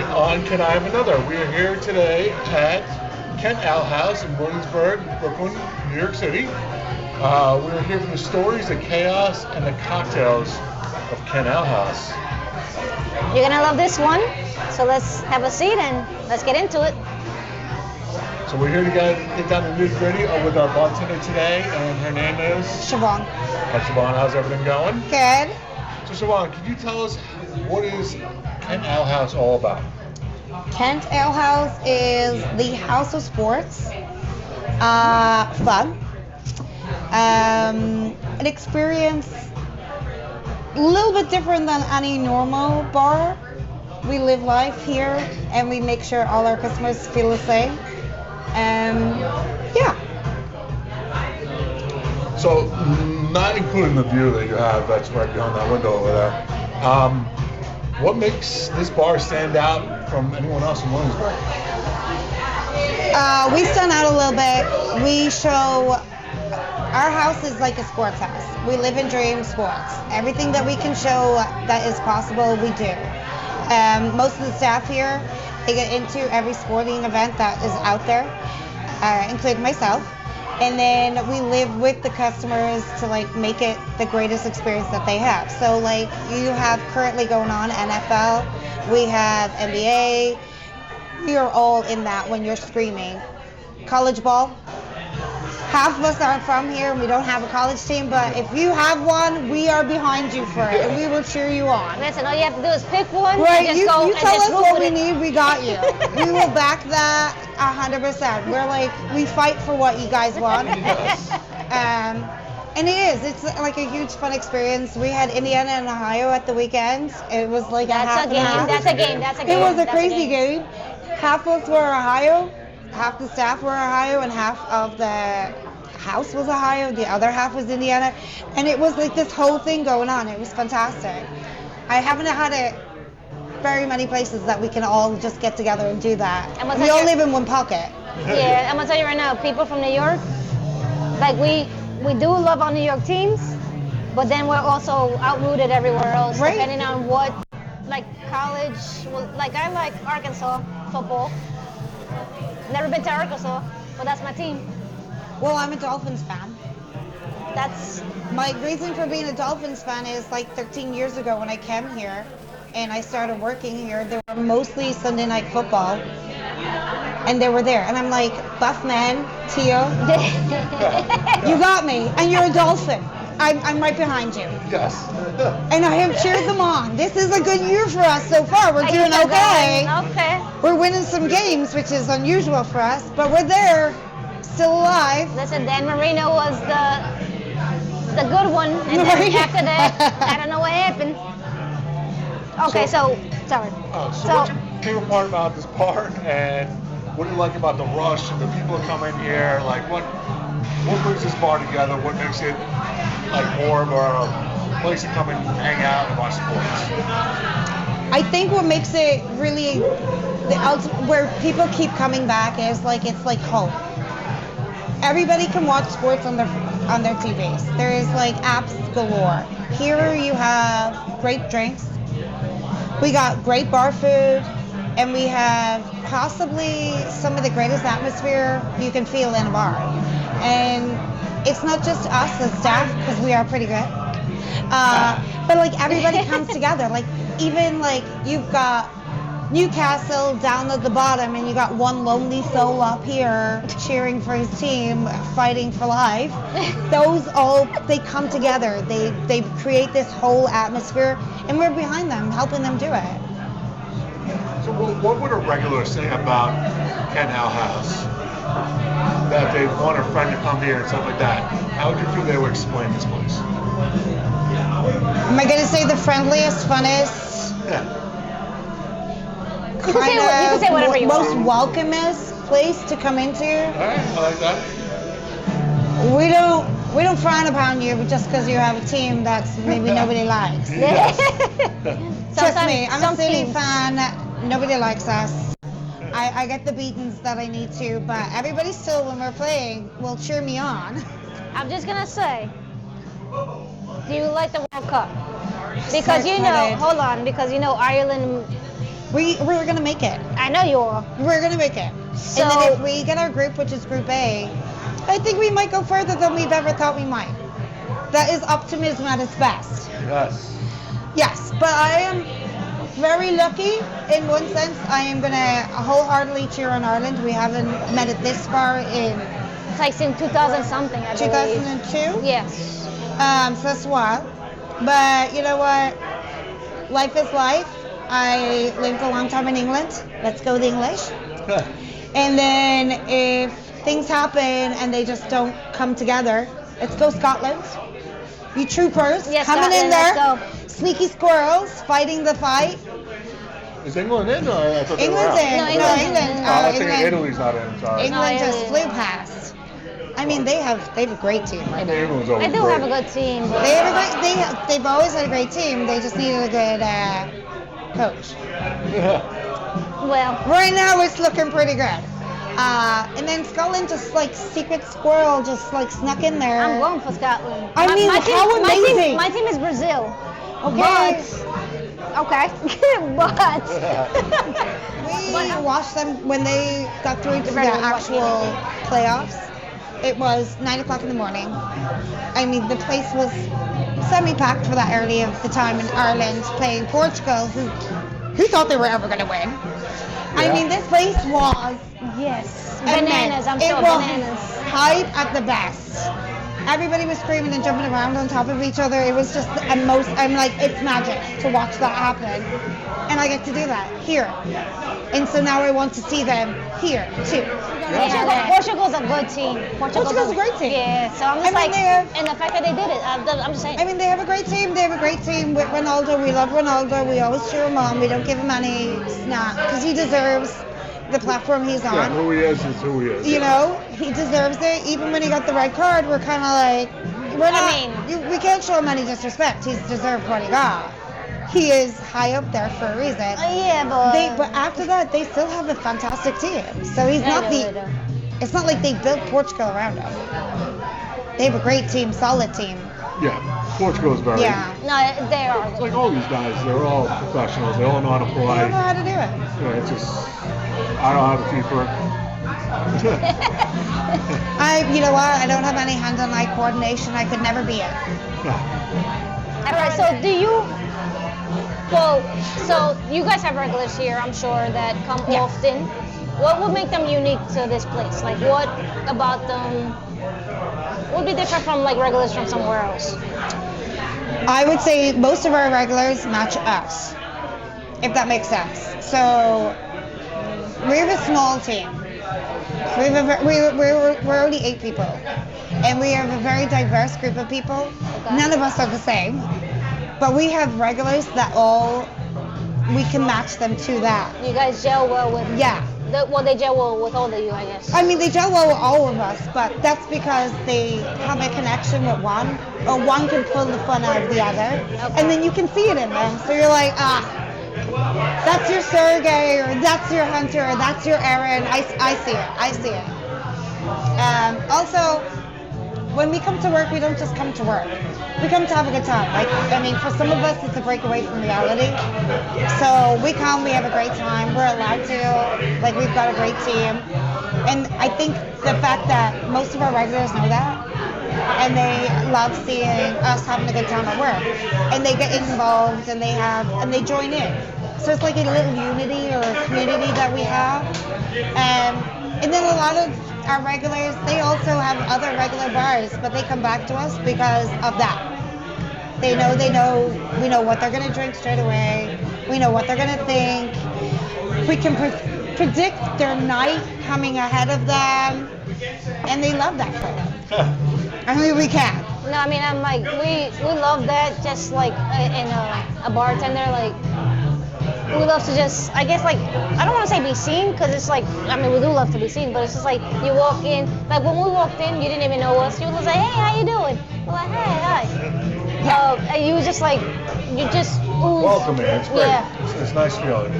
on Can I Have Another? We are here today at Kent Ale House in Williamsburg, Brooklyn, New York City. We are here for the stories, the chaos, and the cocktails of Kent Ale House. You're gonna love this one, so let's have a seat and let's get into it. So we're here to get down the nitty-gritty with our bartender today, and her name is? Siobhan. Hi Siobhan, how's everything going? Good. So Siobhan, can you tell us what is Kent Ale House all about? Kent Ale House is the house of sports, fun, an experience a little bit different than any normal bar. We live life here and we make sure all our customers feel the same. Yeah. So, not including the view that you have that's right behind that window over there, what makes this bar stand out from anyone else in Williamsburg? We stand out a little bit. We show our house is like a sports house. We live and dream sports. Everything that we can show that is possible, we do. Most of the staff here, they get into every sporting event that is out there, including myself. And then we live with the customers to like make it the greatest experience that they have. So like you have currently going on NFL, we have NBA, we are all in that when you're screaming. College ball, half of us aren't from here and we don't have a college team, but if you have one, we are behind you for it and we will cheer you on. Listen, all you have to do is pick one. Right, and you just go tell and us just what we need, we got you. We will back that 100%. We're like, we fight for what you guys want. And it is, it's like a huge fun experience. We had Indiana and Ohio at the weekend. It was like That's a game. It was a crazy game. Half of us were Ohio, half the staff were Ohio, and half of the house was Ohio, the other half was Indiana, and it was like this whole thing going on. It was fantastic. I haven't had it very many places that we can all just get together and do that. We all live in one pocket. Yeah, I'm gonna tell you right now, people from New York, like we do love our New York teams, but then we're also outrooted everywhere else, right? Depending on what, like college, like I like Arkansas football. Never been to Arkansas, but that's my team. Well, I'm a Dolphins fan. That's my reason for being a Dolphins fan is like 13 years ago when I came here and I started working here, they were mostly Sunday night football and they were there. And I'm like, buff man, Tio, you got me and you're a Dolphin. I'm right behind you. Yes. And I have cheered them on. This is a good year for us so far. We're doing okay. Okay. We're winning some games, which is unusual for us, but we're there. Still alive. Listen, Dan Marino was the good one, and then after that, I don't know what happened. Okay, so sorry. So what's your favorite part about this bar, and what do you like about the rush and the people that come in here? Like, what brings this bar together? What makes it like more of a place to come and hang out and watch sports? I think what makes it really where people keep coming back is like it's like home. Everybody can watch sports on their TVs. There is like apps galore. Here you have great drinks. We got great bar food, and we have possibly some of the greatest atmosphere you can feel in a bar. And it's not just us as staff, because we are pretty good. But like everybody comes together. Like even like you've got Newcastle down at the bottom and you got one lonely soul up here cheering for his team, fighting for life. Those all, they come together. They create this whole atmosphere and we're behind them, helping them do it. So what would a regular say about Kent Ale House? That they want a friend to come here and stuff like that. How would you feel they would explain this place? Am I going to say the friendliest, funnest? Yeah. You can say whatever you most want. welcomest place to come into. All right, I like that. We don't frown upon you just because you have a team that's maybe nobody likes. Yes. Trust me, I'm a City fan. Nobody likes us. I get the beatings that I need to, but everybody still, when we're playing, will cheer me on. I'm just gonna say, do you like the World Cup? Because you know, hold on, because you know Ireland We're gonna make it. I know you are. We're gonna make it. So- and then if we get our group, which is Group A, I think we might go further than we've ever thought we might. That is optimism at its best. Yes. Yes, but I am very lucky in one sense. I am gonna wholeheartedly cheer on Ireland. We haven't made it this far in It's like since 2000 something, I believe. 2002. Yes. So that's a while. But you know what? Life is life. I lived a long time in England. Let's go the English. And then if things happen and they just don't come together, let's go Scotland. You troopers Yes, coming in Scotland, there. let's go. Sneaky squirrels fighting the fight. Is England in? Or I thought they were England's out. in. No, No, England's England. in. Oh, I was thinking England. Italy's not in. Sorry. England No, just Italy. flew past. I mean, they have a great team I right mean, now. England's always I do great. have a good team. But They have a great. They've always had a great team. They just needed a good coach. Well, Right now, it's looking pretty good. And then Scotland just like secret squirrel just like snuck in there. I'm going for Scotland. I mean, how amazing. My team is Brazil. Okay. But, okay. But. We watched them when they got through to the Very much actual playoffs. It was 9 o'clock in the morning. I mean, the place was semi-packed for that early of the time in Ireland playing Portugal, who thought they were ever going to win. I Yeah. mean, this place was Yes. immense. Bananas. I'm It sure was bananas. hype at the best. Everybody was screaming and jumping around on top of each other. It was just I'm like, it's magic to watch that happen. And I get to do that here. And so now I want to see them here too. Portugal's a good team. Portugal's a great team. Yeah. So I'm I just mean, like, they have- and the fact that they did it, I'm just saying. I mean, they have a great team. They have a great team with Ronaldo. We love Ronaldo. We always cheer him on. We don't give him any snap because he deserves the platform he's Yeah, on. who he is who he is. You know, he deserves it. Even when he got the red card, we're kind of like, we can't show him any disrespect. He's deserved what he got. He is high up there for a reason. Yeah, but. But after that, they still have a fantastic team. So he's not they do. It's not like they built Portugal around him. They have a great team, solid team. Yeah, Portugal's very. Yeah. No, they are. It's like all these guys, they're all professionals. They all know how to They don't play. know how to do it. Yeah, it's just, I don't have a key for it. You know what? I don't have any hand-on-eye coordination. I could never be it. All right. So do you? Well, so you guys have regulars here, I'm sure, that come Yeah. often. What would make them unique to this place? Like, what about them would be different from like regulars from somewhere else? I would say most of our regulars match us, if that makes sense. So we have a small team. We're only 8 people, and we have a very diverse group of people. Okay. None of us are the same, but we have regulars that we can match them to that. You guys gel well with. Yeah. They gel well with all of you, I guess. I mean, they gel well with all of us, but that's because they have a connection with one, or one can pull the fun out of the other, and then you can see it in them. So you're like, that's your Sergey, or that's your Hunter, or that's your Aaron. I see it. Also, when we come to work, we don't just come to work. We come to have a good time. For some of us, it's a break away from reality. So we come, we have a great time. We're allowed to. We've got a great team. And I think the fact that most of our regulars know that, and they love seeing us having a good time at work, and they get involved, and they join in. So it's like a little unity or a community that we have. And then a lot of our regulars, they also have other regular bars, but they come back to us because of that. We know what they're going to drink straight away. We know what they're going to think. We can predict their night coming ahead of them, and they love that for them. I mean, we can. No, I mean, I'm like, we love that. Just like in a bartender, like we love to just, I guess, like, I don't want to say be seen, because it's like, I mean, we do love to be seen, but it's just like you walk in, like when we walked in, you didn't even know us. You was like, hey, how you doing? We're like, hey, hi. And you just like, you just ooze. Welcoming, it's great. Yeah. It's a nice feeling.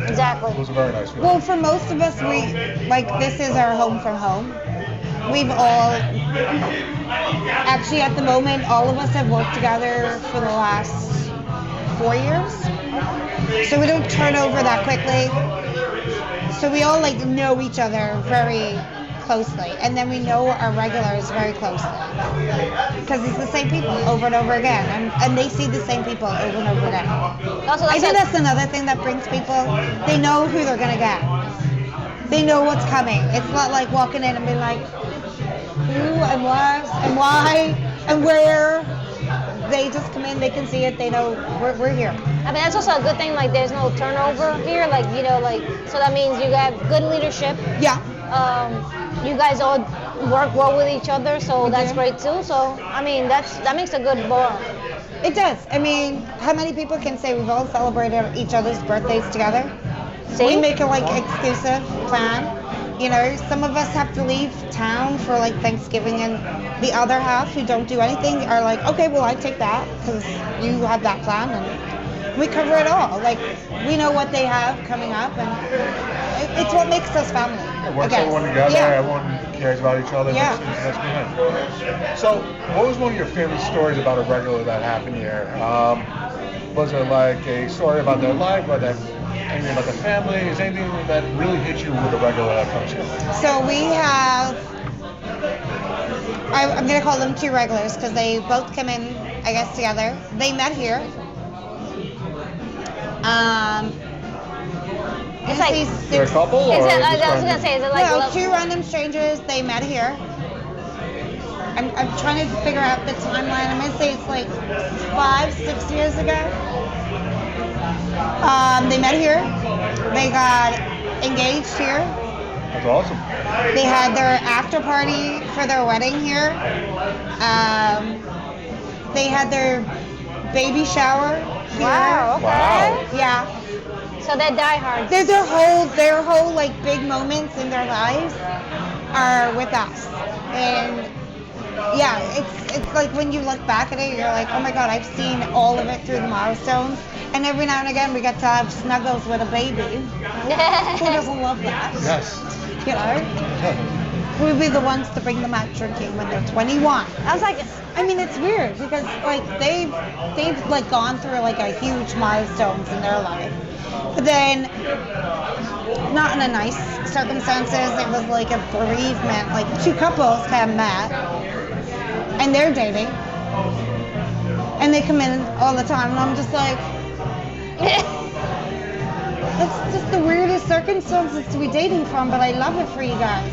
Exactly. It was a very nice feeling. Well, for most of us, this is our home from home. We've all, actually at the moment, all of us have worked together for the last 4 years. So we don't turn over that quickly. So we all like know each other very closely, and then we know our regulars very closely because it's the same people over and over again, and they see the same people over and over again. Also, I think that's another thing that brings people. They know who they're gonna get. They know what's coming. It's not like walking in and being like, who and what and why and where. They just come in, they can see it, they know we're here. I mean, that's also a good thing. Like, there's no turnover here. Like, you know, like, so that means you have good leadership. Yeah. You guys all work well with each other, so that's do. great too. So, I mean, that makes a good bar. It does. I mean, how many people can say we've all celebrated each other's birthdays together? See? We make a like exclusive plan. You know, some of us have to leave town for like Thanksgiving, and the other half who don't do anything are like, okay, well, I take that because you have that plan, and we cover it all. Like, we know what they have coming up, and it's what makes us family. It works everyone together. Yeah. Everyone cares about each other. Yeah. That's behind. So, what was one of your favorite stories about a regular that happened here? Was it like a story about their life, anything about the family? Is anything that really hit you with a regular that comes here? So we have, I'm going to call them two regulars because they both come in, I guess, together. They met here. It's like, Is there a couple? Or I just was gonna random? say, is it like No, two random strangers, they met here. I'm trying to figure out the timeline. I'm going to say it's like 5-6 years ago. They met here. They got engaged here. That's awesome. They had their after party for their wedding here. They had their baby shower here. Wow, okay. Wow. Yeah. So they're diehards. Their whole like big moments in their lives are with us. And yeah, it's like when you look back at it, you're like, oh my God, I've seen all of it through the milestones. And every now and again, we get to have snuggles with a baby. Who doesn't love that? Yes. You know? We'll be the ones to bring them out drinking when they're 21. I was like, I mean, it's weird because like they've like gone through like a huge milestones in their life. But then, not in a nice circumstances, it was like a bereavement. Like two couples have met and they're dating. And they come in all the time and I'm just like, it's just the weirdest circumstances to be dating from, but I love it for you guys.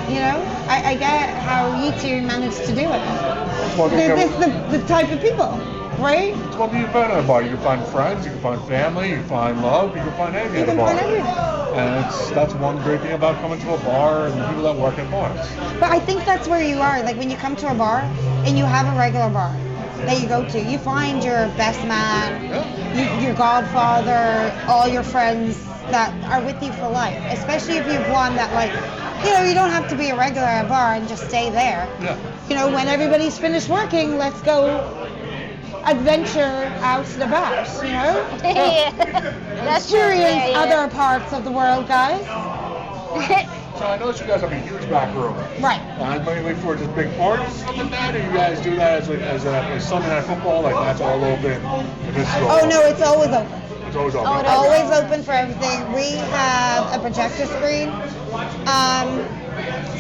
You know, I get how you two managed to do it. It's the type of people, right? It's what you find at a bar. You can find friends, you can find family, you can find love, you can find anything at a bar. You can find everything. And that's one great thing about coming to a bar and the people that work at bars. But I think that's where you are. Like when you come to a bar and you have a regular bar that you go to, you find your best man, your godfather, all your friends that are with you for life. Especially if you've one that like, you know, you don't have to be a regular at a bar and just stay there. Yeah. You know, when everybody's finished working, let's go adventure out to the bars, you know? yeah, that's true. Experience other parts of the world, guys. So I noticed you guys have a huge back room. Right. Mainly for just big parties or something like that, or you guys do that as a Sunday night football, like that's all open? If it's all Oh no, it's always open. It's always open. Oh, it is. Always open for everything. We have a projector screen.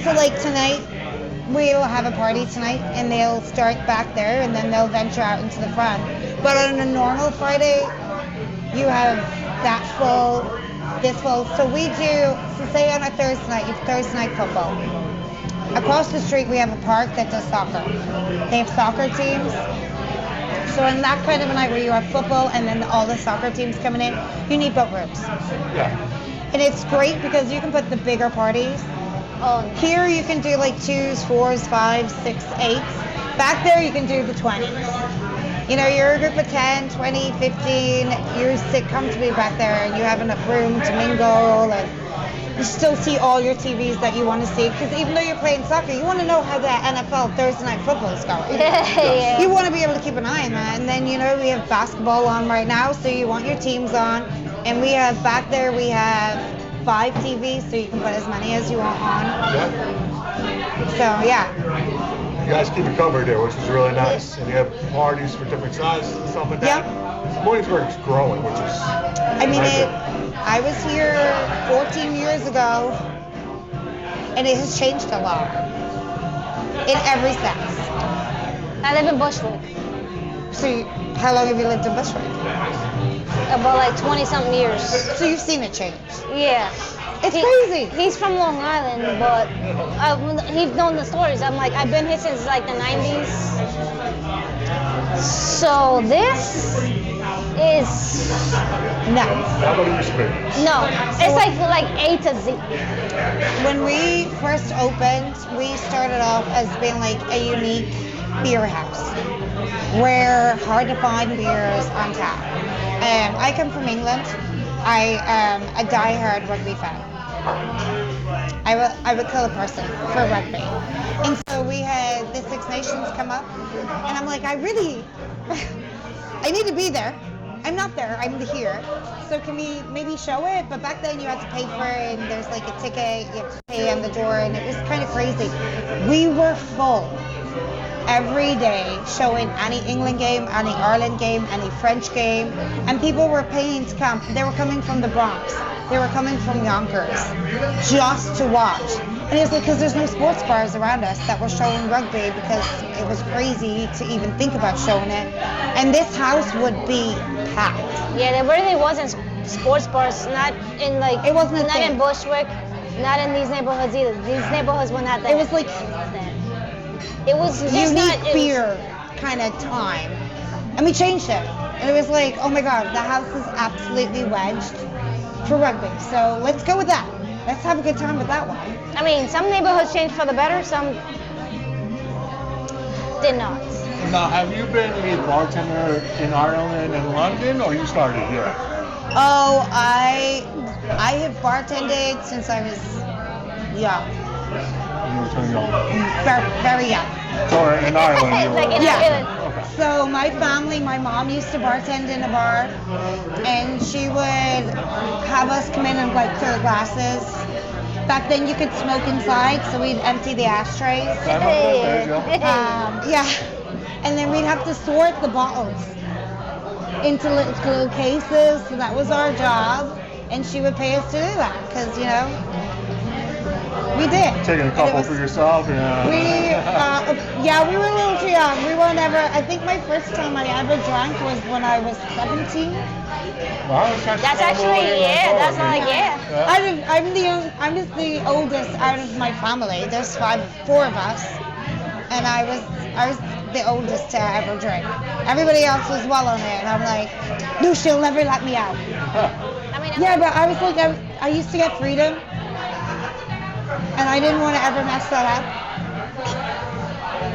So like tonight, we'll have a party tonight and they'll start back there and then they'll venture out into the front. But on a normal Friday, you have that full, this full. So we do, so say on a Thursday night, you have Thursday night football. Across the street, we have a park that does soccer. They have soccer teams. So in that kind of a night where you have football and then all the soccer teams coming in, you need both rooms. Yeah. And it's great because you can put the bigger parties. Here you can do like 2s, 4s, 5s, 6, 8s. Back there you can do the 20s. You know, you're a group of 10, 20, 15, you sit comfortably back there and you have enough room to mingle and you still see all your TVs that you want to see. Because even though you're playing soccer, you want to know how the NFL Thursday night football is going. Yeah. You want to be able to keep an eye on that. And then, you know, we have basketball on right now, so you want your teams on. And we have back there, we have 5 TVs, so you can put as many as you want on. Yeah. So, yeah. You guys keep it covered there, which is really nice. And you have parties for different sizes and stuff like that. Yeah. Williamsburg's growing, which is. I mean, I was here 14 years ago, and it has changed a lot in every sense. I live in Bushwick. So, how long have you lived in Bushwick? About like 20-something years. So you've seen it change. Yeah. It's crazy. He's from Long Island, but he's known the stories. I'm like, I've been here since like the 90s. So this is nuts. How about it used to be? No, it's like A to Z. When we first opened, we started off as being like a unique beer house where hard to find beers on tap. I come from England. I am a die-hard rugby fan. I would kill a person for rugby. And so we had the Six Nations come up, and I'm like, I need to be there. I'm not there, I'm here. So can we maybe show it? But back then you had to pay for it, and there's like a ticket, you have to pay on the door, and it was kind of crazy. We were full every day showing any England game, any Ireland game, any French game, and people were paying to come. They were coming from the Bronx. They were coming from Yonkers just to watch. And it's because there's no sports bars around us that were showing rugby because it was crazy to even think about showing it. And this house would be packed. Yeah, there really wasn't sports bars, not in like, It wasn't a not thing. in Bushwick, not in these neighborhoods either. These neighborhoods were not there. It was like It was just unique not, it beer kind of time. And we changed it. And it was like, oh my God, the house is absolutely wedged for rugby. So let's go with that. Let's have a good time with that one. I mean, some neighborhoods changed for the better, some did not. Now, have you been a bartender in Ireland and London, or you started here? Oh, I have bartended since I was young. You were too young. Very young. So in Ireland, you were. Like in Yeah. Ireland. Okay. So my family, my mom used to bartend in a bar, and she would have us come in and like fill glasses. Back then you could smoke inside, so we'd empty the ashtrays. I remember those days, yeah. Yeah. And then we'd have to sort the bottles into little cases, so that was our job. And she would pay us to do that, because, you know, we did. Taking a couple for yourself, yeah. We were a little too young. We weren't ever, I think my first time I ever drank was when I was 17. Wow, That's actually, yeah, that's like, yeah. I'm just the oldest out of my family. There's four of us, and I was the oldest to ever drink. Everybody else was well on it, and I'm like, no, she'll never let me out. I mean, Yeah, but I was like, I used to get freedom, and I didn't want to ever mess that up.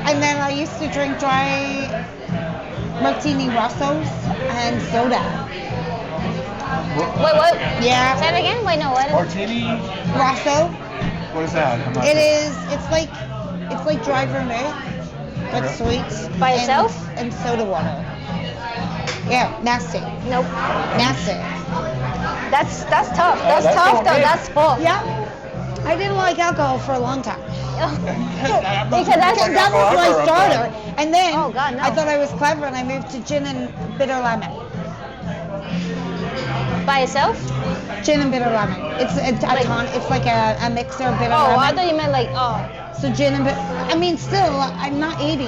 And then I used to drink dry martini Rossos and soda. wait, what? Yeah. Say it again? Wait, no, what? Martini? Rosso. What is that? I'm not It sure. is. It's like dry vermouth, but Okay. sweet. By and- itself? And soda water. Yeah, nasty. Nope. Nasty. That's tough. That's that's tough going though. in. That's tough. Yeah. I didn't like alcohol for a long time. Because that's Like That was my forever, starter. And then Oh, God, no. I thought I was clever, and I moved to gin and bitter lemon. by itself. Gin and bitter lemon. It's a ton. It's like a mixer of bitter Oh, I lemon. thought you meant like, oh. So gin and bitter. I mean, still, I'm not 80.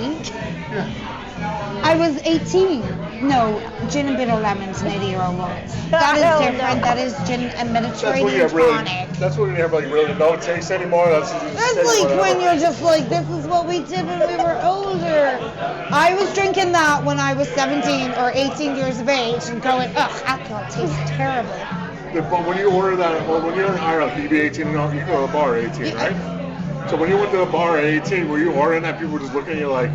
I was 18. No, gin and bitter lemon's an 80-year-old woman. That is No, different. no. That is gin and That's when Mediterranean you have really. tonic. That's when you have like really no taste anymore. That's That's like when you're just like, this is what we did when we were older. I was drinking that when I was 17 or 18 years of age and going, ugh, alcohol tastes terrible. But when you order that, well, when you're in Ireland, you be 18 and you go to a bar at 18, right? So when you went to a bar at 18, were you ordering that? People were just looking at you like,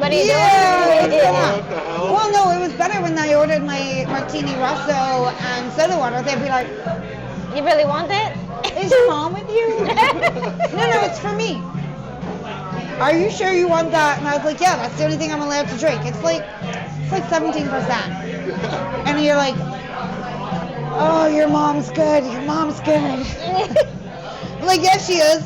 What are you Yeah, doing? yeah. what the hell? Well, no, it was better when I ordered my martini Rosso and soda water. They'd be like, You really want it? is your mom with you? No, it's for me. Are you sure you want that? And I was like, yeah, that's the only thing I'm allowed to drink. It's like 17%. And you're like, oh, your mom's good. Your mom's good. I'm like, yes, she is.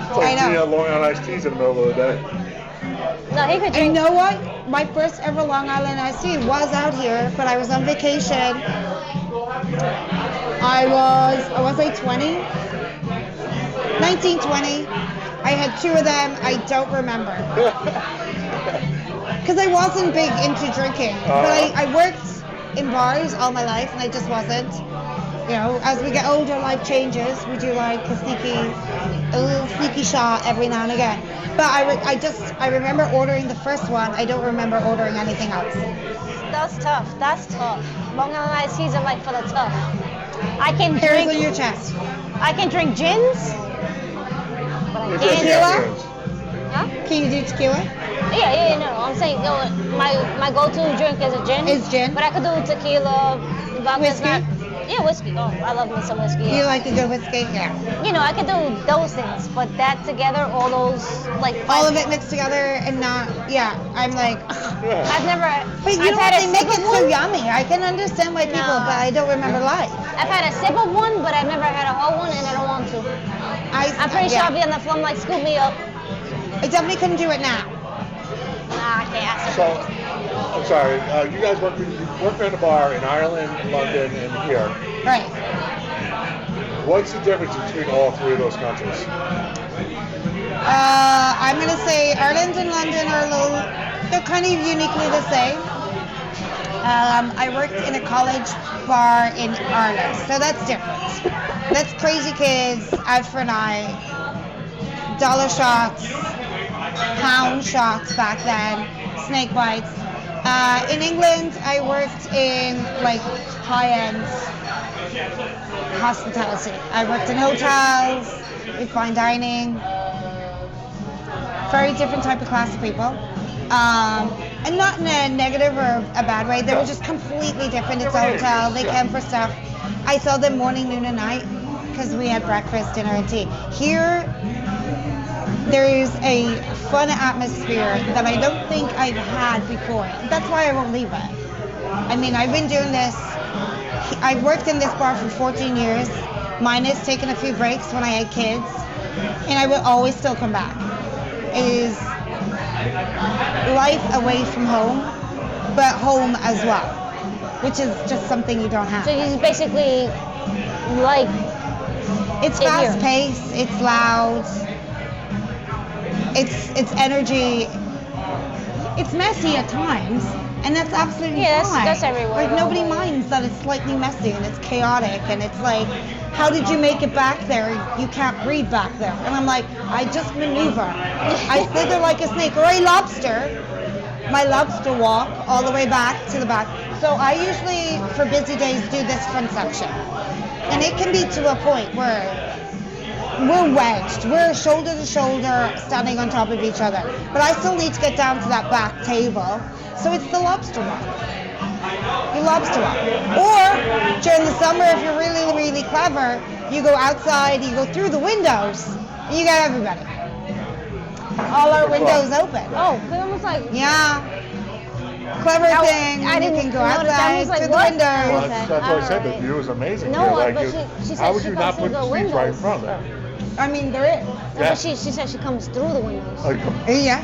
It's like I know. Long Island iced teas in the middle of the day. No, he could And drink. you know what? My first ever Long Island iced tea was out here, but I was on vacation. I was I 20? 19, 20. I had 2 of them. I don't remember. Because I wasn't big into drinking. But I worked in bars all my life, and I just wasn't. You know, as we get older, life changes. We do like a little sneaky shot every now and again. But I remember ordering the first one. I don't remember ordering anything else. That's tough. That's tough. Long Island iced teas are like for the tough. I can Hairs on drink. your chest. I can drink gins, but I It can't. doesn't Tequila? have hands. Huh? Can you do tequila? Yeah. No, I'm saying my go-to drink is a gin. Is gin? But I could do tequila, vodka's Whiskey? not. Yeah, whiskey. Oh, I love me some whiskey. You like a good whiskey? Yeah. You know, I could do those things, but that together, all those like. All of it mixed together and not, yeah, I'm like, I've never. but you I've know had what, a they make sip it of so one. yummy. I can understand why people, No. but I don't remember life. I've had a sip of one, but I've never had a whole one, and I don't want to. I'm pretty sure I'll be on the floor like, scoop me up. I definitely couldn't do it now. Nah, I can't ask So, I'm sorry. You guys work in a bar in Ireland, London, and here. Right. What's the difference between all 3 of those countries? I'm going to say Ireland and London are they're kind of uniquely the same. I worked in a college bar in Ireland, so that's different. That's crazy kids, out for a night, dollar shots, pound shots back then, snake bites. In England, I worked in like high-end hospitality. I worked in hotels, with fine dining, very different type of class of people. And not in a negative or a bad way. They were just completely different. It's a hotel. They came for stuff. I saw them morning, noon, and night because we had breakfast, dinner, and tea. Here, there is a fun atmosphere that I don't think I've had before. That's why I won't leave it. I mean, I've been doing this. I've worked in this bar for 14 years, minus taking a few breaks when I had kids, and I will always still come back. It is life away from home, but home as well, which is just something you don't have. So you basically like. It's in fast here. paced, it's loud, it's energy, it's messy at times, and that's absolutely Yeah, fine. that's everywhere. Like nobody minds that it's slightly messy and it's chaotic and it's like, how did you make it back there? You can't breathe back there. And I'm like, I just maneuver. I slither like a snake or a lobster. My lobster walk all the way back to the back. So I usually, for busy days, do this front section. And it can be to a point where we're wedged. We're shoulder to shoulder, standing on top of each other. But I still need to get down to that back table. So it's the lobster walk. You lobster walk. Or during the summer, if you're really, really clever, you go outside, you go through the windows, and you get everybody. All our windows open. Oh, it's almost like. Yeah. Clever thing. I You didn't can go notice. I outside was like, to the what? windows. Well, that's what I said. The Alright. view is amazing. No, here. but Like, she said how would she you not comes put through the seats right in windows. front of it? I mean, there is. That's Yeah. what she said she comes through the windows. Like, Yeah.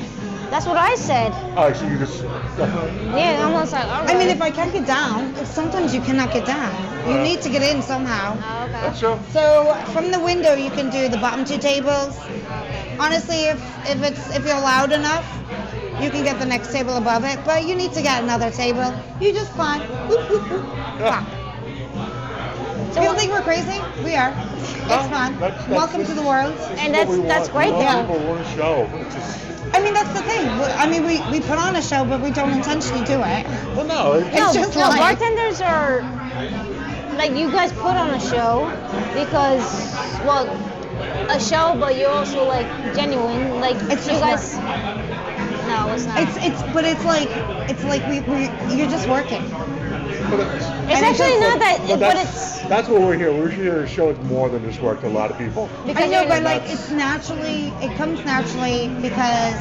That's what I said. oh, so you just. Yeah, I'm almost like, all right. I mean, if I can't get down, sometimes you cannot get down. You need to get in somehow. Oh, okay. That's true. So from the window, you can do the bottom 2 tables. Honestly, if you're loud enough, you can get the next table above it. But you need to get another table. You just climb. Whoop, whoop, whoop. Yeah. So you don't think we're crazy? We are. It's fun. Welcome to the world. And that's great, Most though. people want to show. It's just, I mean, that's the thing. I mean, we put on a show, but we don't intentionally do it. well, no. It's It's just no, like- bartenders are like you guys put on a show because, well, a show, but you're also like genuine. Like It's you just guys. No, it's not. But it's like you're just working. but It's and it's actually just not that, but but that's, it's that's what we're here. We're here to show it's more than just work to a lot of people. because I know, you're but like, like it comes naturally because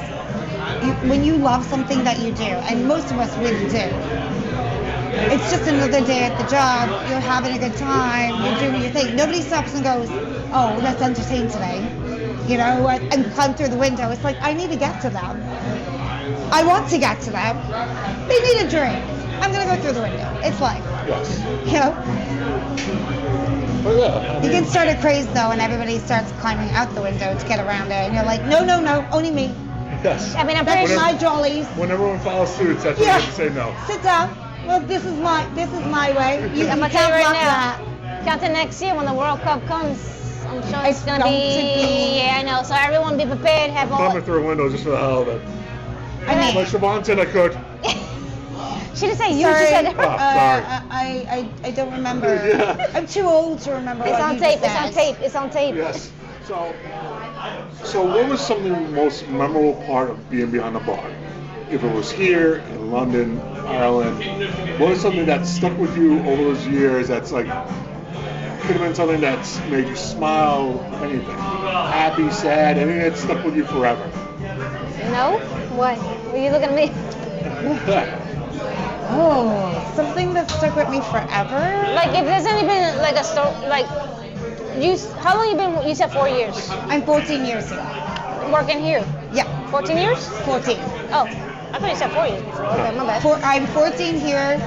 when you love something that you do, and most of us really do. It's just another day at the job. You're having a good time. You're doing your thing. Nobody stops and goes, "Oh, let's entertain today," you know, and climb through the window. It's like I need to get to them. I want to get to them. They need a drink. I'm gonna go through the window. It's life. Yes. You know? But yeah. You can start a craze though, and everybody starts climbing out the window to get around it, and you're like, no, only me. Yes. I mean, I'm pretty That's sure. my jollies. When everyone follows suit, that's when Yeah. you have to say no. Sit down. Well, this is my way. You I'm gonna can't tell you right block now. that. Count to next year when the World Cup comes. I'm sure it's It's gonna going be. to be- Yeah, I know. So everyone be prepared. Have all. Climbing through a window just for the hell of it. I mean, Like Siobhan said I could. She didn't say you. sorry, She said her. Oh, sorry. I don't remember. Yeah. I'm too old to remember It's what on you tape. just It's on said. tape. It's on tape. Yes. So what was something the most memorable part of being behind the bar? If it was here, in London, Ireland, what was something that stuck with you over those years that's like, could have been something that's made you smile, anything? Happy, sad, anything that stuck with you forever? No? What? Are you looking at me? Oh, something that stuck with me forever. Like, if there's only been like a story, like, how long you been? You said 4 years I'm 14 years here. working here. Yeah, 14 years? 14. Oh, I thought you said 4 years before. Okay, my bad. I'm 14 here.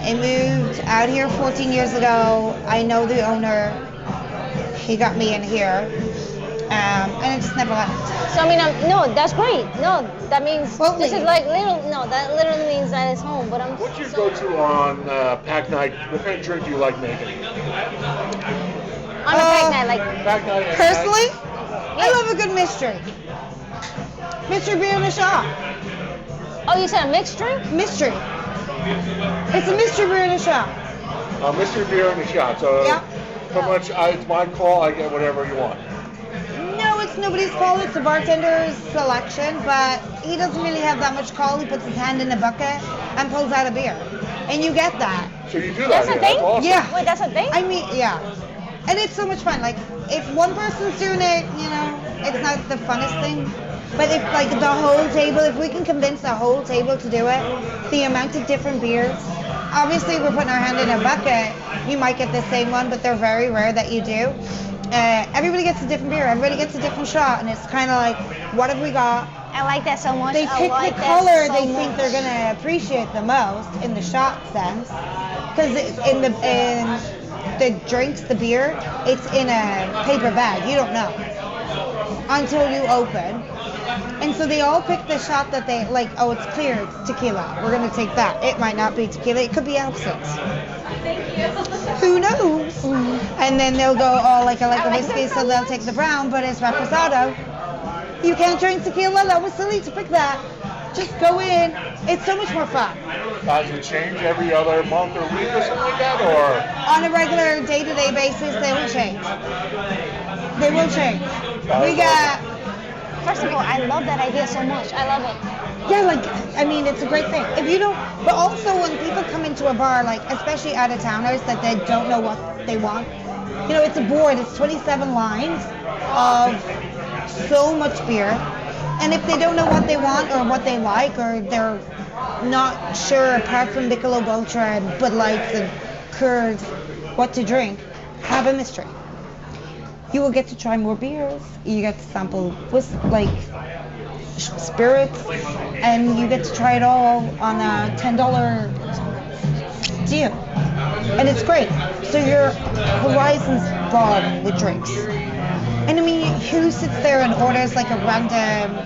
I moved out here 14 years ago. I know the owner. He got me in here. And I just never left. So I mean, no, that's great. No, that means Well, this is like literal. No, that literally means that it's home. But I'm. What's your go-to on pack night? What kind of drink do you like making? On a pack night, like. Pack night. at Personally, night? I love a good mystery. Mystery beer in the shop. Oh, you said a mixed drink? Mystery. It's a mystery beer in the shop. Mystery beer in the shot. So Yeah. how much? It's my call. I get whatever you want. No, it's nobody's call. It's the bartender's selection, but he doesn't really have that much call. He puts his hand in the bucket and pulls out a beer. And you get that. So you do that. That's a here. thing? That's awesome. Yeah. Wait, that's a thing? I mean, yeah. And it's so much fun. Like, if one person's doing it, you know, it's not the funnest thing. But if, like, the whole table, if we can convince the whole table to do it, the amount of different beers, obviously we're putting our hand in a bucket, you might get the same one, but they're very rare that you do. Everybody gets a different beer, everybody gets a different shot, and it's kind of like, what have we got? I like that so much. They I pick like the that color so they much. think they're going to appreciate the most in the shot sense. Because in the drinks, the beer, it's in a paper bag. You don't know until you open. And so they all pick the shot that they like. Oh, it's clear, it's tequila. We're going to take that. It might not be tequila. It could be absinthe. Who knows? And then they'll go, oh, like I like a whiskey, so they'll take the brown, but it's reposado. You can't drink tequila? That was silly to pick that. Just go in. It's so much more fun. Does it change every other month or week or something like that, or? On a regular day-to-day basis, they will change. They will change. We got, First of all, I love that idea so much. I love it. yeah, like, I mean, it's a great thing. If you don't, but also when people come into a bar, like, especially out-of-towners that they don't know what they want, you know, it's a board, it's 27 lines of so much beer. And if they don't know what they want or what they like, or they're not sure, apart from Michelob Ultra and Bud Lights and Coors, what to drink, have a mystery. You will get to try more beers. You get to sample spirits, and you get to try it all on a $10 deal. And it's great. So your horizons broaden with drinks. And I mean, who sits there and orders like a random,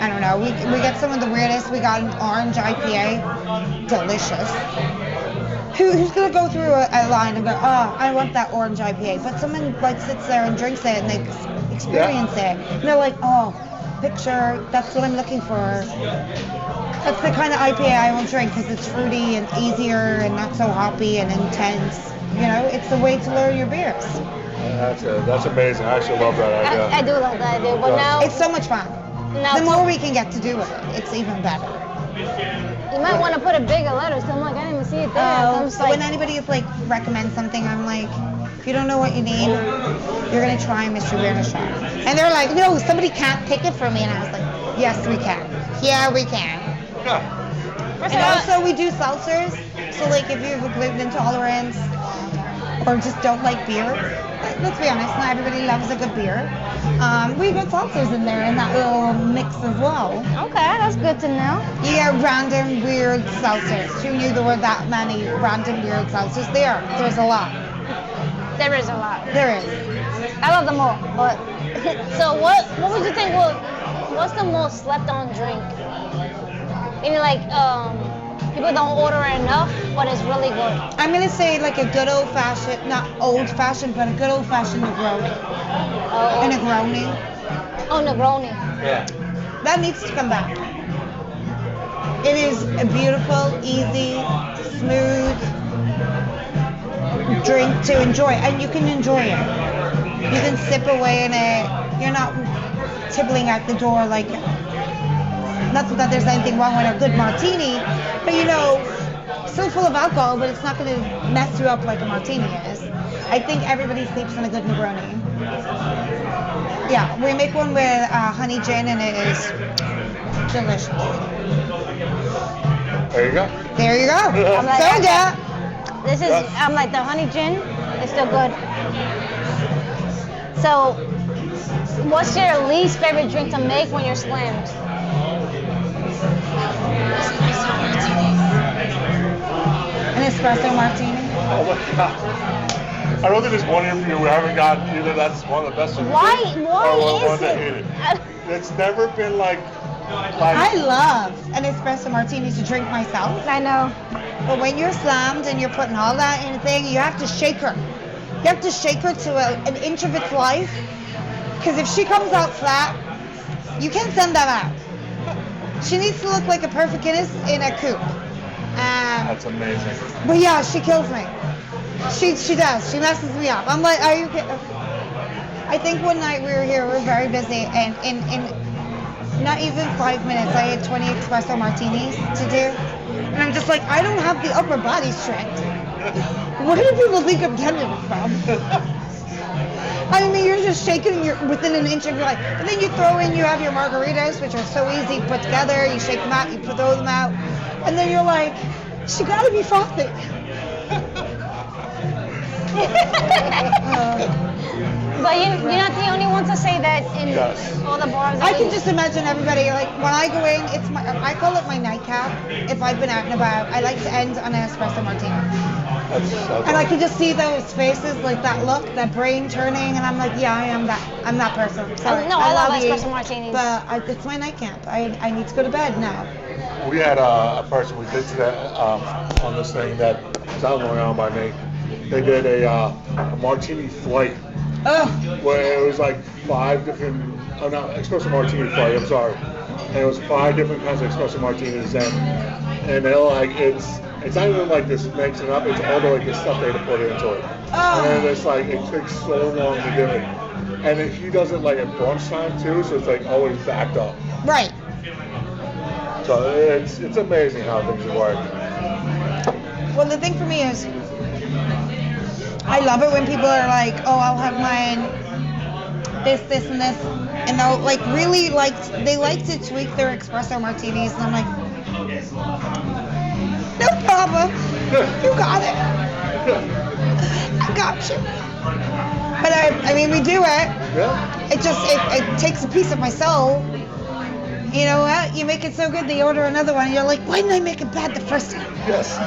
I don't know, we get some of the weirdest. We got an orange IPA, delicious. Who's gonna go through a line and go, oh, I want that orange IPA? But someone like sits there and drinks it and they experience it. And they're like, oh, picture, that's what I'm looking for. That's the kind of IPA I will drink because it's fruity and easier and not so hoppy and intense. You know, it's the way to learn your beers. That's amazing. I actually love that idea. I do love that idea, but now It's so much fun. Now The more we can get to do with it, it's even better. you might want to put a bigger letter. So I'm like, I didn't even see it there. I'm just So like, when anybody is like recommends something, I'm like, if you don't know what you need, you're gonna try Mr. Beer in a Shot. And they're like, no, somebody can't pick it for me. And I was like, yes, we can. Yeah, we can. Yeah. first And of all, also we do seltzers. So like if you have a gluten intolerance or just don't like beer, let's be honest, not everybody loves a good beer. We got seltzers in there in that little mix as well. Okay, that's good to know. You get random weird seltzers. Who knew there were that many random weird seltzers? There's a lot. There is a lot. There is. I love them all. But so what would you think? What's the most slept on drink? Meaning like people don't order enough, but it's really good. I'm gonna say like a good old fashioned, not old fashioned, but a good old fashioned Negroni. A Negroni. Oh, Negroni. Yeah. That needs to come back. It is a beautiful, easy, smooth drink to enjoy, and you can enjoy it. You can sip away in it. You're not tippling out the door like. Not that there's anything wrong with a good martini, but still full of alcohol, but it's not going to mess you up like a martini is. I think everybody sleeps on a good Negroni. Yeah, we make one with honey gin, and it is delicious. There you go. There you go. I'm like, So yeah. This is, I'm like, the honey gin is still good. So, what's your least favorite drink to make when you're slammed? An espresso martini. Oh my God. I don't think there's one interview we haven't got either. That's one of the best. Why one is that it? hate it. It's never been like. I love an espresso martini to drink myself. I know. But when you're slammed and you're putting all that in a thing, you have to shake her. You have to shake her to an inch of its life. Because if she comes out flat, you can't send that out. She needs to look like a perfect Guinness in a coupe. That's amazing. But yeah, she kills me. She does. She messes me up. I'm like, are you kidding? I think one night we were here, we were very busy, and in not even 5 minutes, I had 20 espresso martinis to do. And I'm just like, I don't have the upper body strength. Where do people think I'm getting it from? I mean, you're just shaking you're within an inch of your life. And then you have your margaritas, which are so easy to put together. You shake them out, you throw them out. And then you're like, she gotta be frothy. But you're not the only one to say that in all the bars. I can just imagine everybody, like, when I go in, I call it my nightcap. If I've been out and about, I like to end on an espresso martini. And I can just see those faces, like that look, that brain turning, and I'm like, yeah, I'm that person. Sorry. No, I love you, espresso martinis. But it's my nightcap. I need to go to bed now. We had a person we did today on this thing that is out going on by me. They did a martini flight. Oh. Where it was like 5 different, espresso martini flight, I'm sorry. And it was 5 different kinds of espresso martinis, and they're like, it's not even like this mixing up, it's all the like the stuff they had to put into it. Oh. And then it's like, it takes so long to do it. And then he does it like at brunch time too, so it's like always backed up. Right. So it's amazing how things work. Well, the thing for me is, I love it when people are like, oh, I'll have mine this, and this. And they'll like really they like to tweak their espresso martinis. And I'm like, no problem. You got it. I got you. But I mean, we do it. Yeah. It takes a piece of my soul. You know what? You make it so good, they order another one. And you're like, why didn't I make it bad the first time? Yes.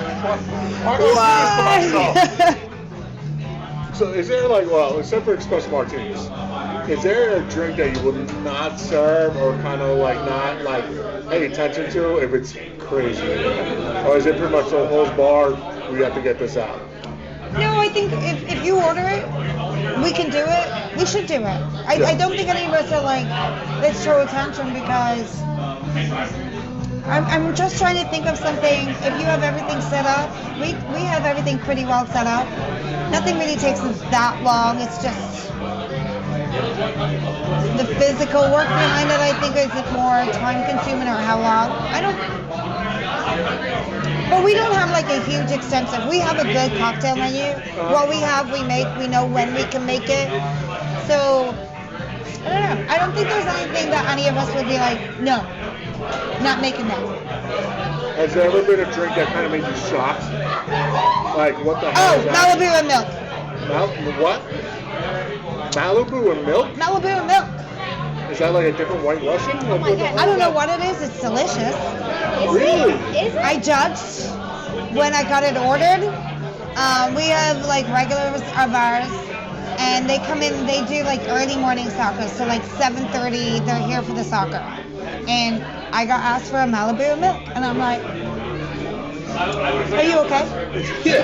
Why do I do this to myself? So is there like, well, except for espresso martinis, is there a drink that you would not serve or kind of like not like pay attention to if it's crazy? Or is it pretty much the whole bar, we have to get this out? No, I think if you order it, we can do it. We should do it. I don't think any of us are like, let's throw a tantrum because I'm just trying to think of something. If you have everything set up, we have everything pretty well set up. Nothing really takes us that long. It's just the physical work behind it. I think is it more time consuming or how long? I don't. But we don't have like a huge extensive. We have a good cocktail menu. What we have, we make. We know when we can make it. So I don't know. I don't think there's anything that any of us would be like, no, not making that. Has there ever been a drink that kind of made you shocked? Like, what the hell is that? Malibu and milk. What? Malibu and milk? Malibu and milk. Is that like a different White Russian? Oh my God. I don't know what it is. It's delicious. Really? Is it? I judged when I got it ordered. We have like regulars of ours, and they come in. They do like early morning soccer, so like 7:30. They're here for the soccer, and I got asked for a Malibu and milk, and I'm like, "Are you okay? Yeah.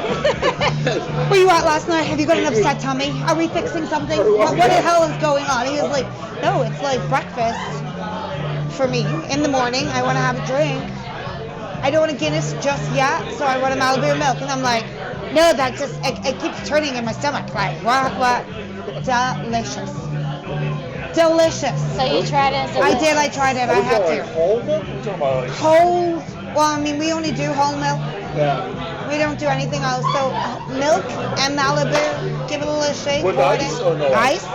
Where you at last night? Have you got an upset tummy? Are we fixing something? What the hell is going on?" He was like, "No, it's like breakfast for me in the morning. I want to have a drink. I don't want a Guinness just yet, so I want a Malibu and milk." And I'm like, "No, that just it keeps turning in my stomach. Like what? Delicious, delicious." So you tried it? I did. I tried it. I What's had that, like to. whole milk? You're talking about like... Whole. Well, I mean, we only do whole milk. Yeah. We don't do anything else. So milk and Malibu, give it a little shake. With pour it ice in. or no ice?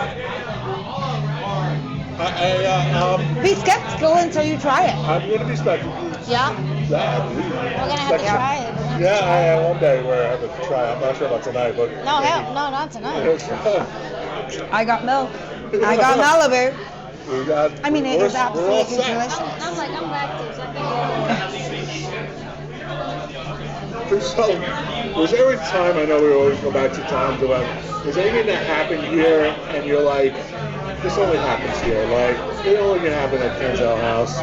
Be skeptical until you try it. I'm going to be skeptical. Yeah. Yeah, We're gonna have to try it. Yeah, I have one day where I have to try. I'm not sure about tonight, but... No, hell, no, not tonight. I got milk. I got Malibu. We got... I mean, it is we're all absolutely set. delicious. I'm lactose. I can't So, was there a time, I know we always go back to times about, was there anything that happened here and you're like, this only happens here, like, it only can happen at Kenzel House.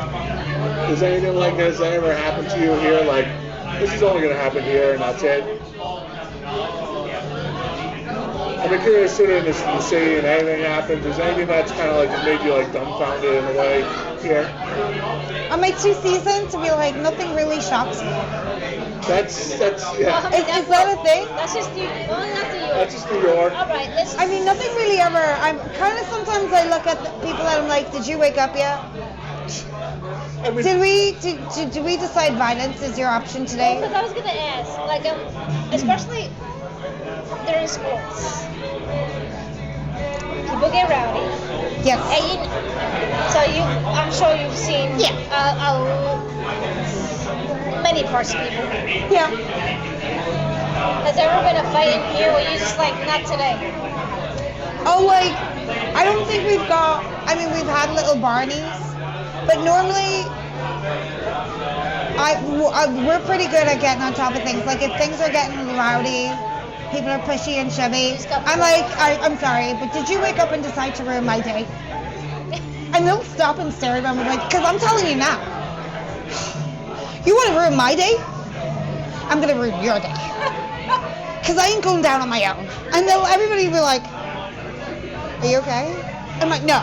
Is there anything like this that ever happened to you here, like, this is only going to happen here and that's it? I'm curious, sitting in the city and anything happens, is there anything that's kind of like made you like dumbfounded in a way here? On my 2 seasons, to be like, nothing really shocks me. That's yeah. Is that a thing? That's just New York. Well, that's New York. That's just New York. All right, let's. I mean, nothing really ever. I'm kind of sometimes I look at the people that I'm like, did you wake up yet? I mean, Did we decide violence is your option today? Because I was gonna ask, like, especially during sports, people get rowdy. Yes. And I'm sure you've seen many parts of people. Yeah. Has there ever been a fight in here where you just like, not today? Oh, like, I don't think we've got, I mean, we've had little Barneys, but normally, we're pretty good at getting on top of things. Like, if things are getting rowdy, people are pushy and shovey, I'm like, I'm sorry, but did you wake up and decide to ruin my day? And they'll stop and stare at me, like, because I'm telling you now, you want to ruin my day? I'm going to ruin your day. Because I ain't going down on my own. And everybody will be like, are you okay? I'm like, no.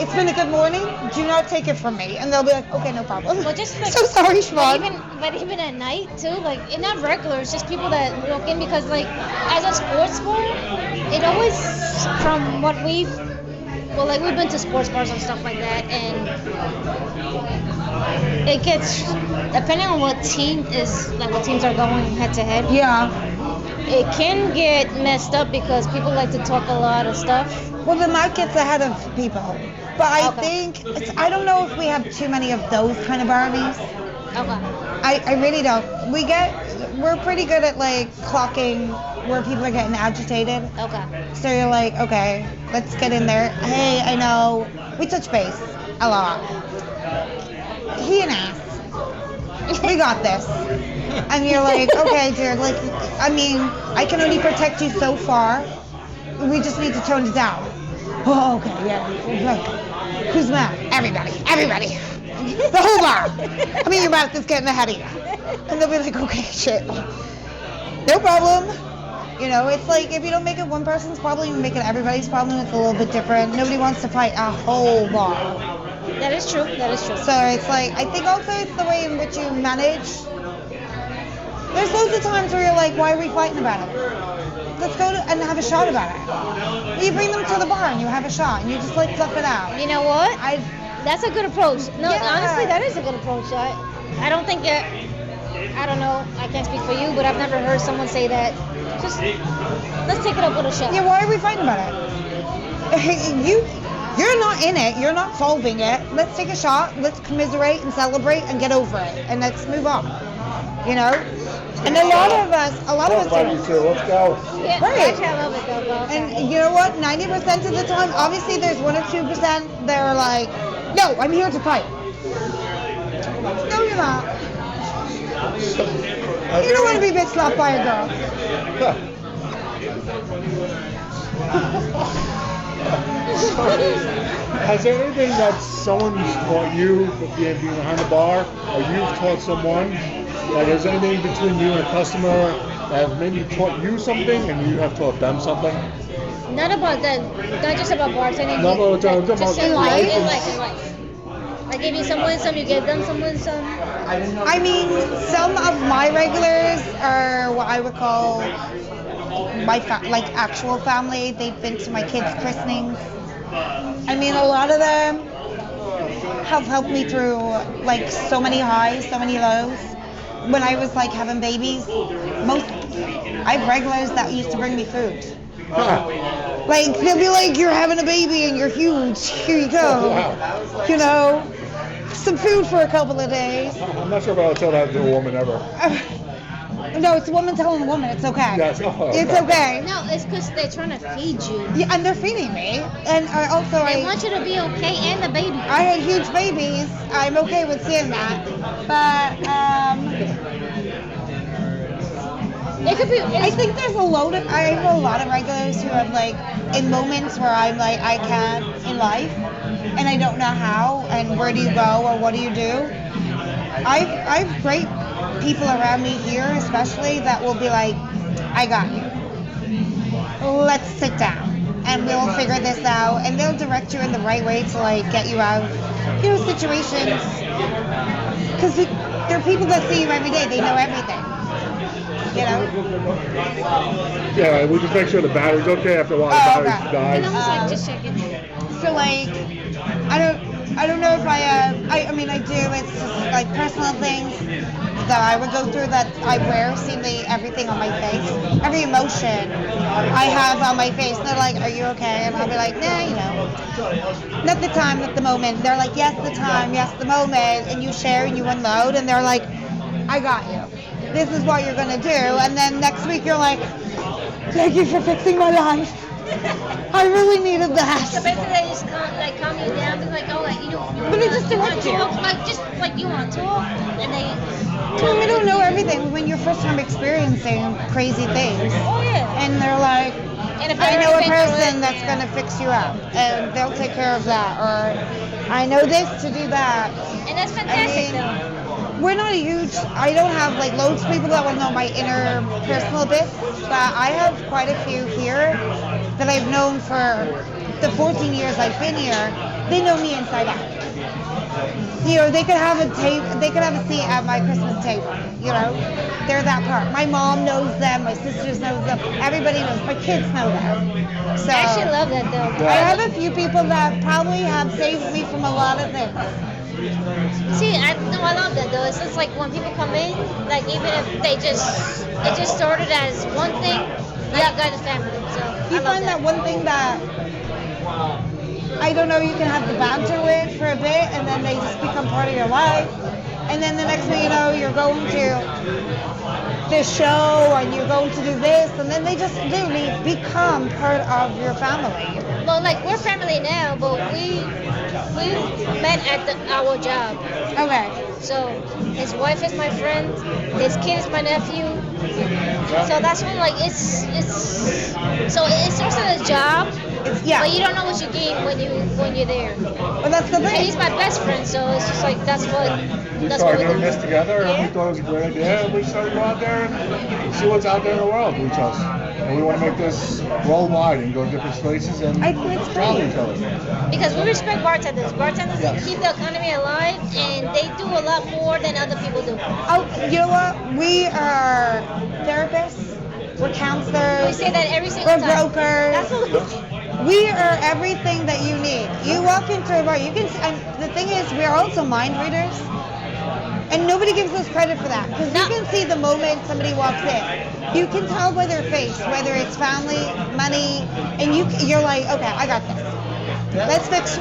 It's been a good morning. Do not take it from me. And they'll be like, okay, no problem. Well, just like, so sorry, Siobhan. But even at night too, like, it's not regular. It's just people that walk in because, like, as a sports bar, it always, from what we've been to sports bars and stuff like that, and it gets, depending on what teams are going head to head. Yeah. It can get messed up because people like to talk a lot of stuff. Well, the mic gets ahead of people. But I think, I don't know if we have too many of those kind of Barneys. Okay. I really don't. We're pretty good at, like, clocking where people are getting agitated. Okay. So you're like, okay, let's get in there. Hey, I know. We touch base a lot. He an ass. We got this. And you're like, okay, dude, like, I mean, I can only protect you so far. We just need to tone it down. Oh, okay, yeah. Like, who's mad? Everybody. The whole bar. I mean, your mouth is getting ahead of you. And they'll be like, okay, shit. No problem. You know, it's like, if you don't make it one person's problem, you make it everybody's problem. It's a little bit different. Nobody wants to fight a whole bar. That is true. So it's like, I think also it's the way in which you manage. There's loads of times where you're like, why are we fighting about it? Let's go and have a shot about it. You bring them to the bar and you have a shot and you just like fluff it out. You know what? That's a good approach. No, Yeah. honestly, that is a good approach. I don't think it, I don't know, I can't speak for you, but I've never heard someone say that. Just, let's take it up with a shot. Yeah, why are we fighting about it? You're not in it. You're not solving it. Let's take a shot. Let's commiserate and celebrate and get over it. And let's move on. You know? And a lot of us Love you do. too. Let's go. Yeah, Right. actually, I love it though. But okay. And you know what? 90% of the time, obviously there's 1 or 2% that are like, no, I'm here to fight. No, you're not. You don't want to be bitch slapped by a girl. Has there anything that someone's taught you being behind the bar, or you've taught someone? Like, is there anything between you and a customer that have maybe taught you something and you have taught them something? Not about that. Not just about bartending. No, but Just in life. life. In life. I give you some win, some you give them some win, some. I mean, some of my regulars are what I would call my actual family. They've been to my kids' christenings. I mean, a lot of them have helped me through like so many highs, so many lows. When I was like having babies, I have regulars that used to bring me food. Like they'll be like, "You're having a baby and you're huge. Here you go. You know, some food for a couple of days." I'm not sure if I'll tell that to a woman ever. No, it's a woman telling a woman it's okay. Yes. Oh, okay. It's okay. No, it's because they're trying to feed you. Yeah, and they're feeding me. And They want you to be okay and the baby. I had huge babies. I'm okay with seeing that. But It could be. I think I have a lot of regulars who have like in moments where I'm like I can't in life and I don't know how and where do you go or what do you do. I've great people around me here especially that will be like, I got you. Let's sit down and we'll figure this out, and they'll direct you in the right way to like get you out of situations, because they're people that see you every day. They know everything. You know? Yeah, we just make sure the battery's okay. After a while, the battery dies. And I was like, just checking. So like, I don't know if I mean I do. It's just like personal things that I would go through that I wear, seeing everything on my face, every emotion I have on my face. And they're like, "Are you okay?" And I'll be like, "Nah, you know, not the time, not the moment." They're like, "Yes, the time, yes, the moment." And you share and you unload, and they're like, "I got you. This is what you're gonna do." And then next week you're like, "Thank you for fixing my life. I really needed that." So basically, they just calm you down, be like, "Oh, like you don't." But they just direct you. Like just like you want to talk, and they. We don't know everything when you're first time experiencing crazy things. Oh yeah. And they're like, And if I they're know a been through person it, that's yeah. going to fix you up, and they'll take care of that. Or I know this to do that. And that's fantastic, though. We're not a huge, I don't have like loads of people that will know my inner personal bits, but I have quite a few here that I've known for the 14 years I've been here. They know me inside out. You know, they could have a seat at my Christmas table. You know, they're that part. My mom knows them, my sisters know them, everybody knows, my kids know them. So I actually love that, though. I have a few people that probably have saved me from a lot of things. See, I love that though. It's just like when people come in, like even if it just started as one thing, now you got a family. So You I love find that one thing that I don't know, you can have the banter with for a bit, and then they just become part of your life. And then the next thing you know, you're going to this show, and you're going to do this, and then they just literally become part of your family. Well, like we're family now, but we met at our job. Okay. So his wife is my friend, his kid is my nephew. So that's when like it's also a job. Yeah. But you don't know what you gain when you're there. Well, that's the And thing. he's my best friend, so it's just like that's We what started we doing do. this together, and we Yeah. thought it was a great idea, and we decided to go out there and see what's out there in the world with each other. And we want to make this worldwide and go to different places and I think it's travel great. each other. Because we respect bartenders. Bartenders Yes. keep the economy alive, and they do a lot more than other people do. Oh, you know what? We are therapists. We're counselors. We say that every single We're time. brokers. That's what we say. We are everything that you need. You walk into a bar, you can. And the thing is, we are also mind readers, and nobody gives us credit for that because you can see the moment somebody walks in. You can tell by their face whether it's family, money, and you're like, okay, I got this. Let's fix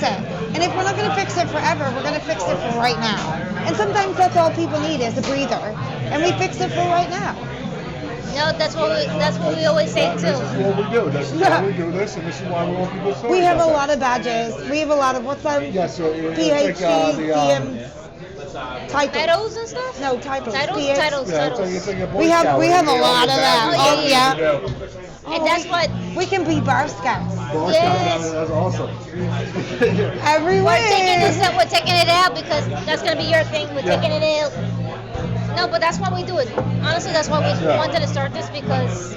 it. And if we're not going to fix it forever, we're going to fix it for right now. And sometimes that's all people need is a breather. and we fix it for right now. No, that's what we always say This too. is what we do. This is why we do this, and this is why we want people to We have a lot of badges. We have a lot of what's that? Yes, so it's PhD, like, DM, titles. Medals and stuff? No, titles. Titles? PhD. Titles, Yeah, titles. it's like a Boy We have Scout. a lot of that. Oh, yeah. And that's what We can be bar scouts. Boy Yes. Scout, that's awesome. Everywhere. we're taking it out because that's gonna be your thing. We're taking it out. No, but that's why we do it. Honestly, that's why we wanted to start this because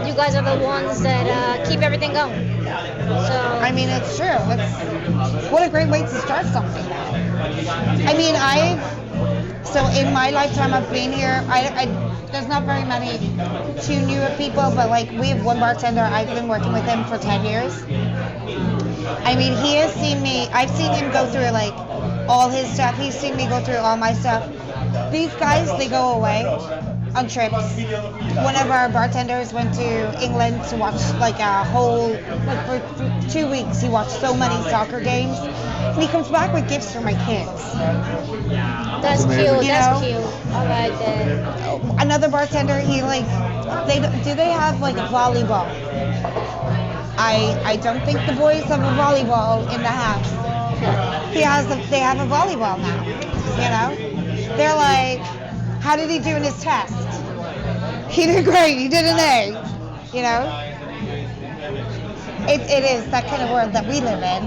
you guys are the ones that keep everything going. So I mean, it's true. What a great way to start something. I mean, so in my lifetime of being here, there's not very many too newer people, but like we have one bartender. I've been working with him for 10 years. I mean, he has seen me. I've seen him go through like all his stuff. He's seen me go through all my stuff. These guys, they go away on trips. One of our bartenders went to England to watch like a whole, like for 2 weeks, he watched so many soccer games. And he comes back with gifts for my kids. that's cute. amazing. That's You know? cute. I like that. Another bartender, he like, do they have like volleyball? I don't think the boys have a volleyball in the house. They have a volleyball now, you know? They're like, how did he do in his test? He did great, he did an A, you know? It is that kind of world that we live in.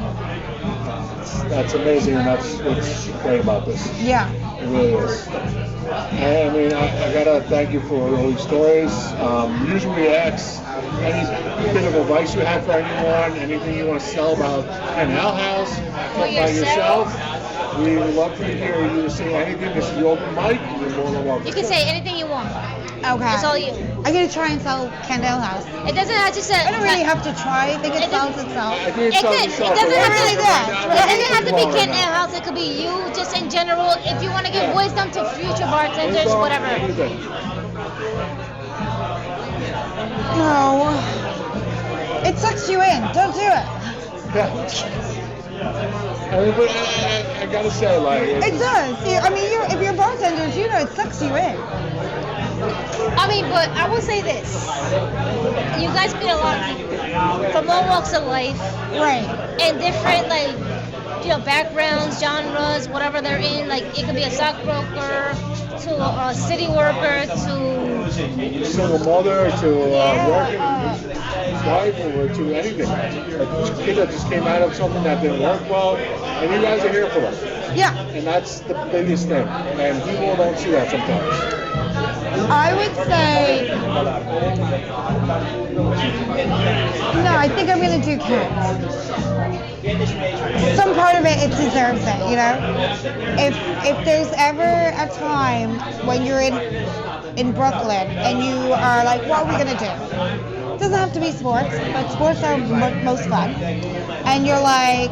That's amazing, and that's what's great about this. Yeah. It really is. I mean, I gotta thank you for all these stories. Usually ask any bit of advice you have for anyone, anything you want to sell about Can I House, talk about yourself. We would love to hear you say anything. This is the open mic. You're more than welcome. You can say anything you want. Okay. It's all you. I'm gonna try and sell Candle House. It doesn't have to say. I don't really have to try. I think it It sells doesn't- itself. I think It sells could. It itself, doesn't but have right really to. does. now, It doesn't have to be right Can now. I House. It could be you, just in general. If you want to give wisdom to future bartenders, Wisdom, whatever. anything. No. It sucks you in. Don't do it. I mean, but I gotta say, like, It does. I mean, if you're bartenders, you know it sucks you in. I mean, but I will say this: you guys meet a lot of people from all walks of life Right. and different, like, backgrounds, genres, whatever they're in. Like, it could be a stockbroker to a city worker to single mother to working wife or to anything. Like a kid that just came out of something that didn't work well, and you guys are here for them. Yeah. And that's the biggest thing. And people don't see that sometimes. I would say. No, I think I'm gonna do cats. Some part of it deserves it, you know. If there's ever a time when you're in Brooklyn and you are like, what are we gonna do? It doesn't have to be sports, but sports are most fun. And you're like,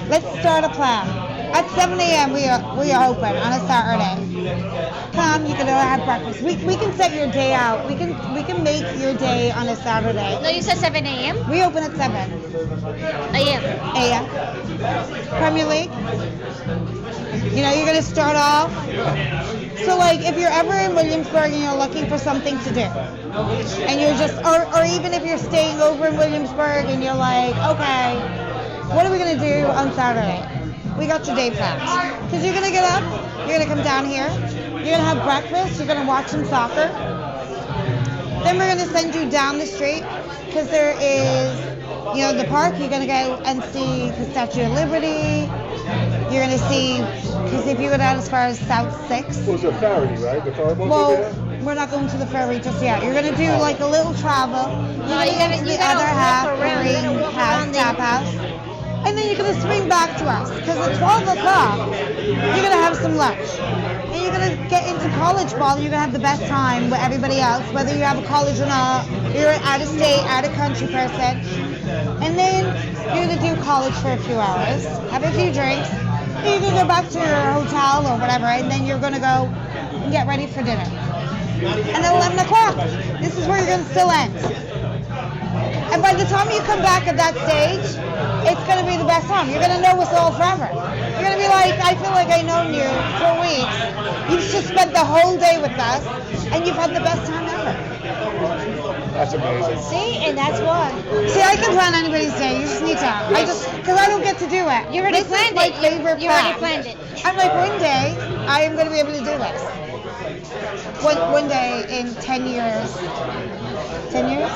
let's start a plan. At 7 a.m. we are open on a Saturday. Come, you can have breakfast. We can set your day out. We can make your day on a Saturday. No, you said 7 a.m. We open at 7 a.m. Premier League. You know, you're gonna start off. So like, if you're ever in Williamsburg and you're looking for something to do, and you're just, or even if you're staying over in Williamsburg and you're like, okay, what are we gonna do on Saturday? We got your day planned. Because you're gonna get up, you're gonna come down here, you're gonna have breakfast, you're gonna watch some soccer. Then we're gonna send you down the street because there is, the park. You're gonna go and see the Statue of Liberty. You're gonna see, because if you go down as far as South 6. It was a ferry, right? The ferry boat over Well, there? we're not going to the ferry just yet. You're gonna do like a little travel. You're gonna go to the gotta other walk half, around. You gotta Marine walk House, around Tap House. And then you're gonna swing back to us, because at 12 o'clock, you're gonna have some lunch. And you're gonna get into college ball. You're gonna have the best time with everybody else, whether you have a college or not. You're an out of state, out of country person. And then you're gonna do college for a few hours, have a few drinks. Then you're gonna go back to your hotel or whatever, and then you're gonna go and get ready for dinner. And at 11 o'clock, this is where you're gonna still end. And by the time you come back at that stage, it's going to be the best time. You're going to know us all forever. You're going to be like, I feel like I've known you for weeks. You've just spent the whole day with us, and you've had the best time ever. That's amazing. See, and that's why. See, I can plan anybody's day. You just need to. Because I don't get to do it. You already This planned is my it. favorite You plan. already planned it. I'm like, one day, I am going to be able to do this. One day in 10 years. 10 years?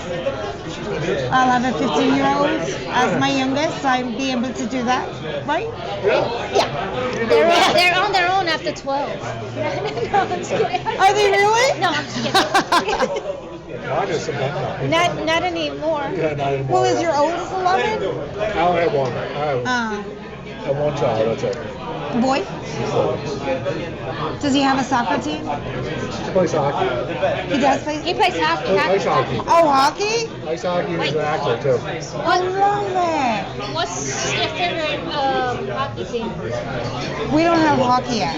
I'll have a 15-year-old as my youngest. I'll be able to do that, right? Yeah. They're on their own after 12. No, I'm just kidding. Are they really? No, I'm just kidding. Mine is some Not anymore. Yeah, not anymore. Well, is your oldest 11? I only have one. I have one child, that's it. Boy? Does he have a soccer team? He plays hockey. He does play? He plays hockey. Ice hockey. Oh, hockey? Ice hockey is an actor, too. I love it. What's your favorite hockey team? We don't have hockey yet.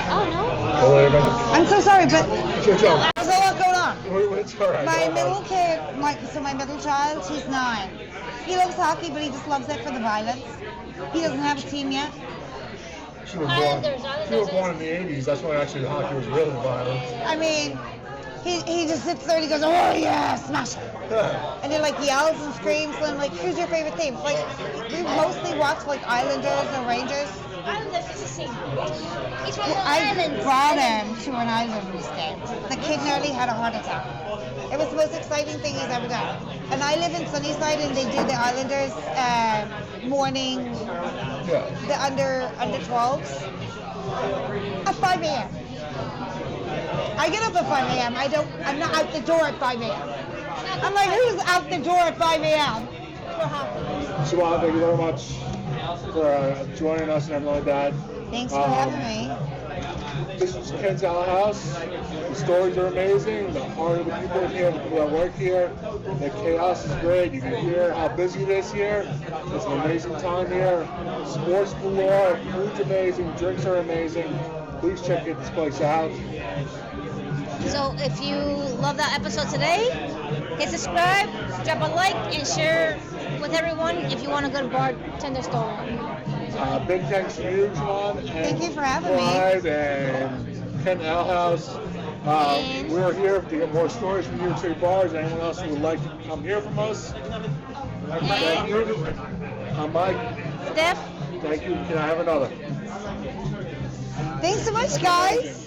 Oh, no? Oh, wait a minute. I'm so sorry, but Sure, tell. there's a lot going on. It's all right. My middle kid, my middle child, he's 9. He loves hockey, but he just loves it for the violence. He doesn't have a team yet. She was Islanders. born in the 80s. That's when actually hockey was really violent. I mean, he just sits there and he goes, oh yeah, smash it. And he like yells and screams and I'm like, who's your favorite team? Like, we mostly watch like Islanders or Rangers. Islanders is the same. He's from the I islands. brought him to an Islanders game. The kid nearly had a heart attack. It was the most exciting thing he's ever done. And I live in Sunnyside and they do the Islanders morning, Yeah. the under 12s at 5 a.m. I get up at 5 a.m. I'm not out the door at 5 a.m. I'm like, who's out the door at 5 a.m.? Siobhan, thank you very much for joining us and everything like that. Thanks for having me. This is Ken's House. The stories are amazing. The heart of the people here, the people that work here. The chaos is great. You can hear how busy it is here. It's an amazing time here. Sports galore. Food's amazing. Drinks are amazing. Please check this place out. So if you love that episode today, hit subscribe, drop a like, and share with everyone if you want a good bartender story. Big thanks to you, Siobhan. Thank you for having me. Clyde and Ken House. And- We're here to get more stories from New York City bars. Anyone else who would like to come hear from us? Thank you. I'm Mike. Steph? Thank you. Can I have another? Thanks so much, guys.